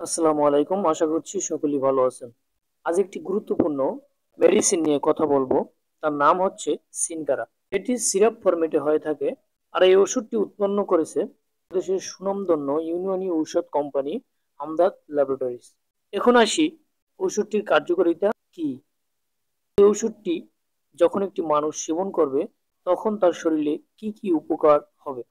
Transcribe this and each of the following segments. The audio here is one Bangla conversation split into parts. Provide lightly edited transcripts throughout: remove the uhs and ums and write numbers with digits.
আসসালামু আলাইকুম। আশা করছি সকলেই ভালো আছেন। আজ একটি গুরুত্বপূর্ণ মেডিসিন নিয়ে কথা বলবো। তার নাম হচ্ছে সিনকারা। এটি সিরাপ ফরম্যাটে হয়ে থাকে। আর এই ওষুধটি উৎপন্ন করেছে দেশের সুনামধন্য ইউনানি ঔষধ কোম্পানি আমদাদ ল্যাবরেটরিজ। এখন আসি ওষুধটির কার্যকারিতা কি। এই ওষুধটি যখন একটি মানুষ সেবন করবে তখন তার শরীরে কি কি উপকার হবে।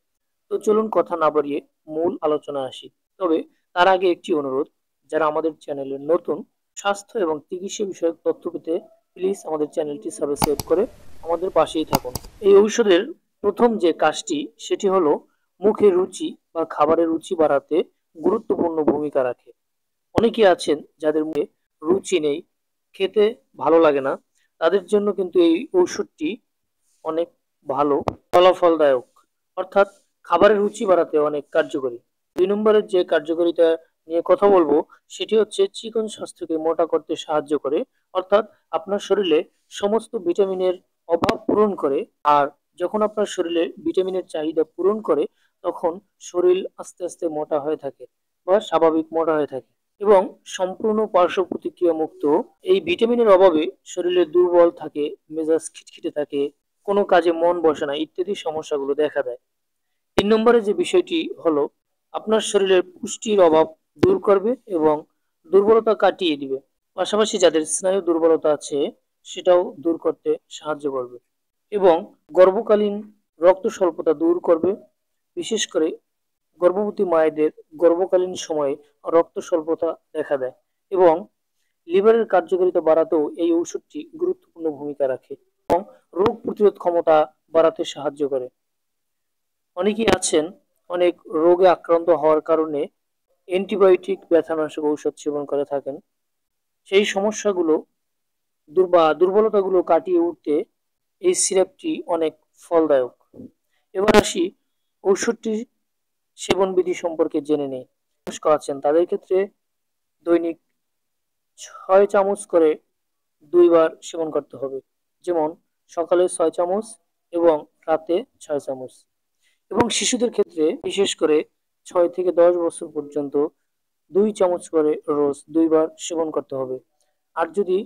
তো চলুন কথা না বাড়িয়ে মূল আলোচনায় আসি। তবে তার আগে একটি অনুরোধ, যারা আমাদের চ্যানেলে নতুন, স্বাস্থ্য এবং চিকিৎসা বিষয়ক তথ্য পেতে প্লিজ আমাদের চ্যানেলটি সাবস্ক্রাইব করে আমাদের পাশেই থাকুন। এই ঔষধের প্রথম যে কাজটি সেটি হলো মুখের রুচি বা খাবারের রুচি বাড়াতে গুরুত্বপূর্ণ ভূমিকা রাখে। অনেকেই আছেন যাদের মুখে রুচি নেই, খেতে ভালো লাগে না, তাদের জন্য কিন্তু এই ঔষধটি অনেক ভালো ফলাফলদায়ক, অর্থাৎ খাবারের রুচি বাড়াতে অনেক কার্যকরী। 2 নম্বরের যে কার্যকারিতা নিয়ে কথা বলবো সেটি হচ্ছে চিকন স্বাস্থ্যকে মোটা করতে সাহায্য করে, অর্থাৎ আপনার শরীরে সমস্ত ভিটামিনের অভাব পূরণ করে। আর যখন আপনার শরীরে ভিটামিনের চাহিদা পূরণ করে তখন শরীর আস্তে আস্তে মোটা হয়ে থাকে বা স্বাভাবিক মোটা হয়ে থাকে এবং সম্পূর্ণ পার্শ্ব প্রতিক্রিয়া মুক্ত। এই ভিটামিনের অভাবে শরীরে দুর্বল থাকে, মেজাজ খিটখিটে থাকে, কোনো কাজে মন বসে না ইত্যাদি সমস্যাগুলো দেখা দেয়। 3 নম্বরে যে বিষয়টি হলো আপনার শরীরের পুষ্টির অভাব দূর করবে এবং দুর্বলতা কাটিয়ে দিবে। পাশাপাশি যাদের স্নায়ু দুর্বলতা আছে সেটাও দূর করতে সাহায্য করবে এবং গর্ভকালীন রক্ত স্বল্পতা দূর করবে। বিশেষ করে গর্ভবতী মায়েদের গর্ভকালীন সময়ে রক্ত স্বল্পতা দেখা দেয় এবং লিভারের কার্যকারিতা বাড়াতেও এই ওষুধটি গুরুত্বপূর্ণ ভূমিকা রাখে এবং রোগ প্রতিরোধ ক্ষমতা বাড়াতে সাহায্য করে। অনেকেই আছেন অনেক রোগে আক্রান্ত হওয়ার কারণে অ্যান্টিবায়োটিক ব্যথানাশক ঔষধ সেবন করে থাকেন। সেই সমস্যাগুলো দুর্বলতাগুলো কাটিয়ে উঠতে এই সিরাপটি অনেক ফলদায়ক। এবার আসি ঔষধটির সেবন বিধি সম্পর্কে জেনে নেই। বয়স্ক আছেন তাদের ক্ষেত্রে দৈনিক 6 চামচ করে 2 বার সেবন করতে হবে। যেমন সকালে 6 চামচ এবং রাতে 6 চামচ। এবং শিশুদের ক্ষেত্রে বিশেষ করে 6 থেকে 10 বছর পর্যন্ত 2 চামচ করে রোজ 2 বার সেবন করতে হবে। আর যদি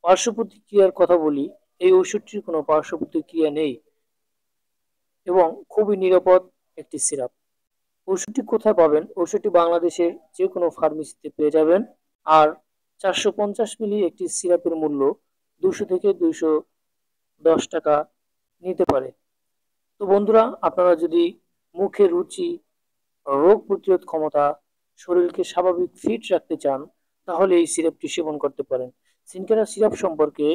পার্শ্ব প্রতিক্রিয়ার কথা বলি, এই ওষুধটির কোনো পার্শ্ব প্রতিক্রিয়া নেই এবং খুবই নিরাপদ একটি সিরাপ। ওষুধটি কোথায় পাবেন? ওষুধটি বাংলাদেশের যে কোনো ফার্মেসিতে পেয়ে যাবেন। আর 450 মিলি একটি সিরাপের মূল্য 200 থেকে 210 টাকা নিতে পারে। তো বন্ধুরা, আপনারা যদি মুখে রুচি, রোগ প্রতিরোধ ক্ষমতা, শরীরকে স্বাভাবিক ফিট রাখতে চান তাহলে এই সিরাপটি সেবন করতে পারেন। সিনকেরা সিরাপ সম্পর্কে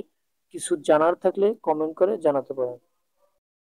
কিছু জানার থাকলে কমেন্ট করে জানাতে পারেন।